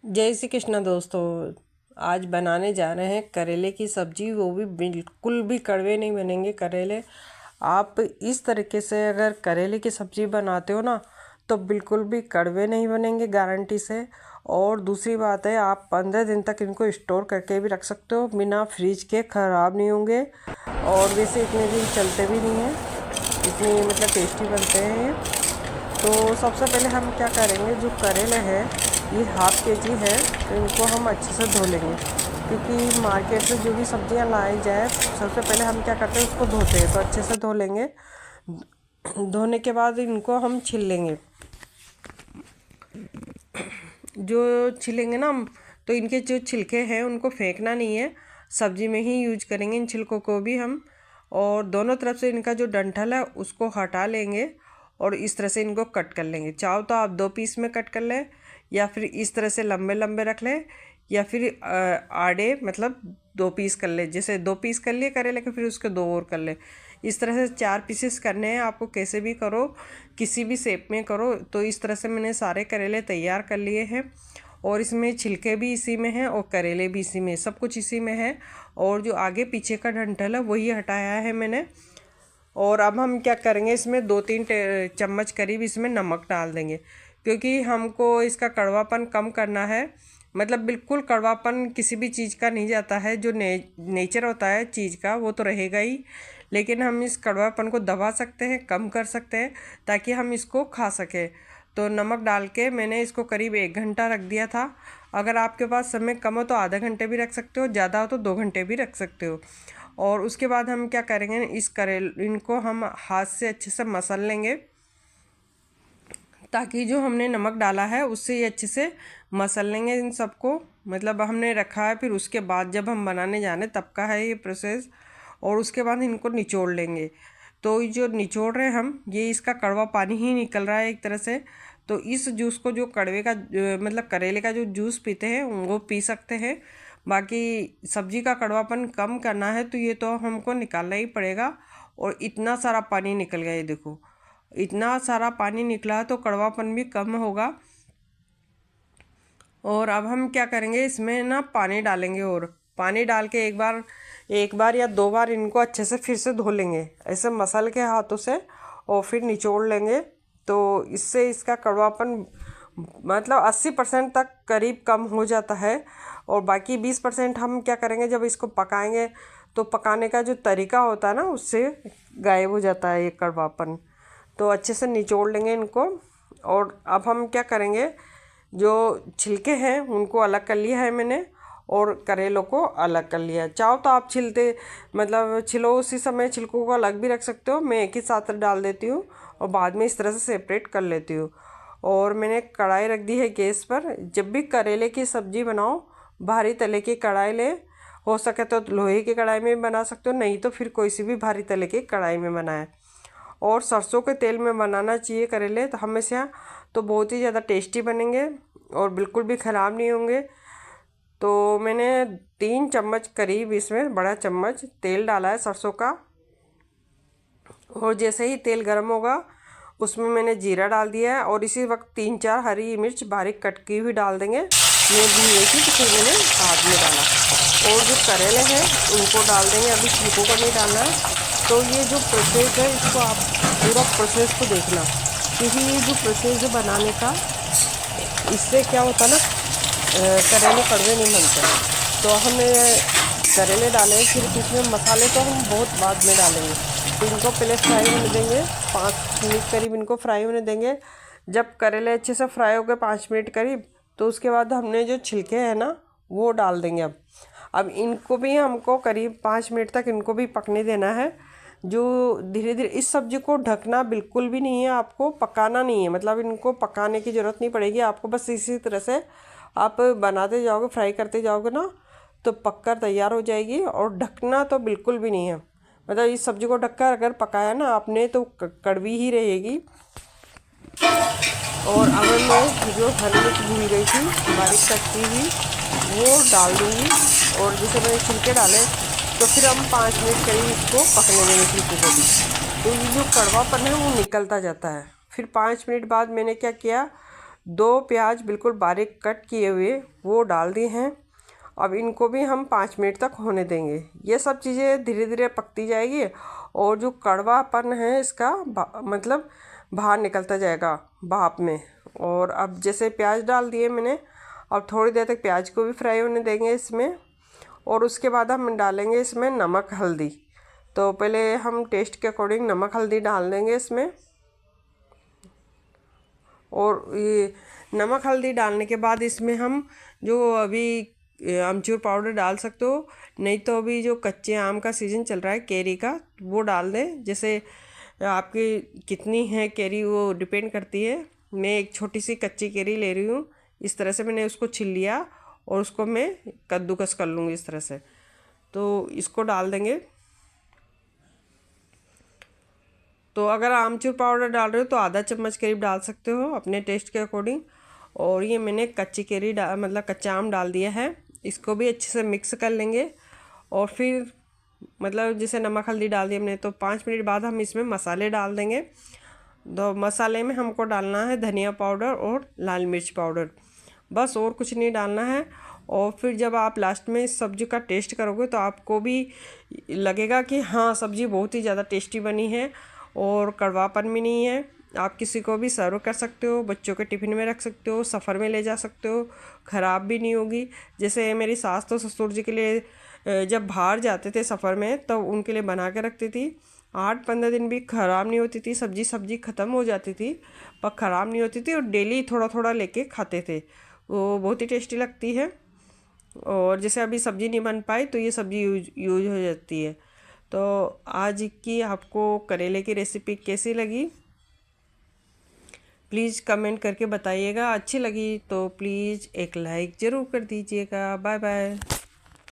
जय श्री कृष्णा दोस्तों। आज बनाने जा रहे हैं करेले की सब्जी। वो भी बिल्कुल भी कड़वे नहीं बनेंगे करेले। आप इस तरीके से अगर करेले की सब्जी बनाते हो ना तो बिल्कुल भी कड़वे नहीं बनेंगे, गारंटी से। और दूसरी बात है, आप 15 दिन तक इनको स्टोर करके भी रख सकते हो, बिना फ्रिज के ख़राब नहीं होंगे। और वैसे इतने दिन चलते भी नहीं हैं, इतने मतलब टेस्टी बनते हैं ये। तो सबसे पहले हम क्या करेंगे, जो करेले हैं ये ½ kg है, तो इनको हम अच्छे से धो लेंगे। क्योंकि मार्केट से जो भी सब्जियां लाई जाए, सबसे पहले हम क्या करते हैं, उसको धोते हैं। तो अच्छे से धो लेंगे। धोने के बाद इनको हम छील लेंगे। जो छिलेंगे ना हम, तो इनके जो छिलके हैं उनको फेंकना नहीं है, सब्जी में ही यूज करेंगे इन छिलकों को भी हम। और दोनों तरफ से इनका जो डंठल है उसको हटा लेंगे और इस तरह से इनको कट कर लेंगे। चाहो तो आप 2 पीस में कट कर लें, या फिर इस तरह से लंबे लंबे रख लें, या फिर आड़े मतलब 2 पीस कर ले। जैसे 2 पीस कर लिए करेले के, फिर उसके 2 और कर ले। इस तरह से 4 पीसेस करने हैं आपको। कैसे भी करो, किसी भी शेप में करो। तो इस तरह से मैंने सारे करेले तैयार कर लिए हैं। और इसमें छिलके भी इसी में हैं और करेले भी इसी में, सब कुछ इसी में है। और जो आगे पीछे का डंठल है वही हटाया है मैंने। और अब हम क्या करेंगे, इसमें 2-3 चम्मच करीब इसमें नमक डाल देंगे। क्योंकि हमको इसका कड़वापन कम करना है। मतलब बिल्कुल कड़वापन किसी भी चीज़ का नहीं जाता है। जो नेचर होता है चीज़ का वो तो रहेगा ही, लेकिन हम इस कड़वापन को दबा सकते हैं, कम कर सकते हैं, ताकि हम इसको खा सकें। तो नमक डाल के मैंने इसको करीब 1 घंटा रख दिया था। अगर आपके पास समय कम हो तो आधा घंटे भी रख सकते हो, ज़्यादा हो तो 2 घंटे भी रख सकते हो। और उसके बाद हम क्या करेंगे, इनको हम हाथ से अच्छे से मसल लेंगे, ताकि जो हमने नमक डाला है उससे ये अच्छे से मसल लेंगे इन सबको। मतलब हमने रखा है, फिर उसके बाद जब हम बनाने जाने तब का है ये प्रोसेस। और उसके बाद इनको निचोड़ लेंगे। तो जो निचोड़ रहे हम, ये इसका कड़वा पानी ही निकल रहा है एक तरह से। तो इस जूस को, जो कड़वे का मतलब करेले का जो जूस पीते हैं वो पी सकते हैं। बाकी सब्जी का कड़वापन कम करना है तो ये तो हमको निकालना ही पड़ेगा। और इतना सारा पानी निकल गया, ये देखो, इतना सारा पानी निकला तो कड़वापन भी कम होगा। और अब हम क्या करेंगे, इसमें ना पानी डालेंगे। और पानी डाल के एक बार या 2 बार इनको अच्छे से फिर से धो लेंगे, ऐसे मसल के हाथों से। और फिर निचोड़ लेंगे। तो इससे इसका कड़वापन मतलब 80% तक करीब कम हो जाता है। और बाकी 20% हम क्या करेंगे, जब इसको पकाएंगे तो पकाने का जो तरीका होता है ना, उससे गायब हो जाता है ये कड़वापन। तो अच्छे से निचोड़ लेंगे इनको। और अब हम क्या करेंगे, जो छिलके हैं उनको अलग कर लिया है मैंने, और करेलों को अलग कर लिया है। चाहो तो आप छिलो उसी समय, छिलकों को अलग भी रख सकते हो। मैं एक ही साथ डाल देती हूँ और बाद में इस तरह से सेपरेट कर लेती हूँ। और मैंने कढ़ाई रख दी है गैस पर। जब भी करेले की सब्ज़ी बनाओ, भारी तले की कढ़ाई ले। हो सके तो लोहे की कढ़ाई में भी बना सकते हो, नहीं तो फिर कोई सी भी भारी तले की कढ़ाई में बनाए। और सरसों के तेल में बनाना चाहिए करेले तो हमेशा, तो बहुत ही ज़्यादा टेस्टी बनेंगे और बिल्कुल भी ख़राब नहीं होंगे। तो मैंने 3 चम्मच करीब इसमें, बड़ा चम्मच तेल डाला है सरसों का। और जैसे ही तेल गर्म होगा उसमें मैंने जीरा डाल दिया है। और इसी वक्त 3-4 हरी मिर्च बारीक कट की हुई डाल देंगे। मैं भी देखी तो फिर मैंने बाद में डाला। और जो करेले हैं उनको डाल देंगे, अभी छिलकों को नहीं डालना है। तो ये जो प्रोसेस है, इसको आप पूरा प्रोसेस को देखना, क्योंकि ये जो प्रोसेस है बनाने का, इससे क्या होता है ना, करेले कड़वे नहीं बनते हैं। तो हमने करेले डाले, फिर इसमें मसाले तो हम बहुत बाद में डालेंगे। तो इनको पहले फ्राई होने देंगे, 5 मिनट करीब इनको फ्राई होने देंगे। जब करेले अच्छे से फ्राई हो गए 5 मिनट करीब, तो उसके बाद हमने जो छिलके हैं ना वो डाल देंगे। अब इनको भी हमको करीब 5 मिनट तक इनको भी पकने देना है। जो धीरे धीरे, इस सब्ज़ी को ढकना बिल्कुल भी नहीं है, आपको पकाना नहीं है। मतलब इनको पकाने की ज़रूरत नहीं पड़ेगी आपको, बस इसी तरह से आप बनाते जाओगे, फ्राई करते जाओगे ना, तो पककर तैयार हो जाएगी। और ढकना तो बिल्कुल भी नहीं है। मतलब इस सब्ज़ी को ढककर अगर पकाया ना आपने तो कड़वी ही रहेगी। और अब मैं जो हरी मिर्च भूल गई थी बारीक कट की हुई, वो डाल दूँगी। और जैसे मैंने छिलके डाले, तो फिर हम 5 मिनट करीब इसको पकने देंगे छिलके को भी। तो ये जो कड़वापन है वो निकलता जाता है। फिर 5 मिनट बाद मैंने क्या किया, 2 प्याज बिल्कुल बारीक कट किए हुए वो डाल दिए हैं। अब इनको भी हम 5 मिनट तक होने देंगे। ये सब चीज़ें धीरे धीरे पकती जाएगी और जो कड़वापन है इसका मतलब बाहर निकलता जाएगा भाप में। और अब जैसे प्याज डाल दिए मैंने, अब थोड़ी देर तक प्याज को भी फ्राई होने देंगे इसमें। और उसके बाद हम डालेंगे इसमें नमक हल्दी। तो पहले हम टेस्ट के अकॉर्डिंग नमक हल्दी डाल देंगे इसमें। और ये नमक हल्दी डालने के बाद इसमें हम जो अभी आमचूर पाउडर डाल सकते हो, नहीं तो अभी जो कच्चे आम का सीज़न चल रहा है केरी का, वो डाल दें। जैसे आपकी कितनी है केरी वो डिपेंड करती है। मैं एक छोटी सी कच्ची केरी ले रही हूँ, इस तरह से मैंने उसको छिल लिया और उसको मैं कद्दूकस कर लूँगी इस तरह से। तो इसको डाल देंगे। तो अगर आमचूर पाउडर डाल रहे हो तो आधा चम्मच करीब डाल सकते हो अपने टेस्ट के अकॉर्डिंग। और ये मैंने कच्ची केरी मतलब कच्चा आम डाल दिया है। इसको भी अच्छे से मिक्स कर लेंगे। और फिर मतलब जैसे नमक हल्दी डाल दिया हमने, तो 5 मिनट बाद हम इसमें मसाले डाल देंगे। तो मसाले में हमको डालना है धनिया पाउडर और लाल मिर्च पाउडर, बस और कुछ नहीं डालना है। और फिर जब आप लास्ट में इस सब्ज़ी का टेस्ट करोगे तो आपको भी लगेगा कि हाँ सब्ज़ी बहुत ही ज़्यादा टेस्टी बनी है और कड़वापन भी नहीं है। आप किसी को भी सर्व कर सकते हो, बच्चों के टिफ़िन में रख सकते हो, सफ़र में ले जा सकते हो, ख़राब भी नहीं होगी। जैसे मेरी सास तो ससुर जी के लिए जब बाहर जाते थे सफ़र में तो उनके लिए बना के रखती थी। 8-15 दिन भी ख़राब नहीं होती थी सब्ज़ी ख़त्म हो जाती थी पर ख़राब नहीं होती थी। और डेली थोड़ा थोड़ा लेके खाते थे, वो बहुत ही टेस्टी लगती है। और जैसे अभी सब्ज़ी नहीं बन पाई तो ये सब्ज़ी यूज हो जाती है। तो आज की आपको करेले की रेसिपी कैसी लगी प्लीज़ कमेंट करके बताइएगा। अच्छी लगी तो प्लीज़ एक लाइक ज़रूर कर दीजिएगा। Bye bye.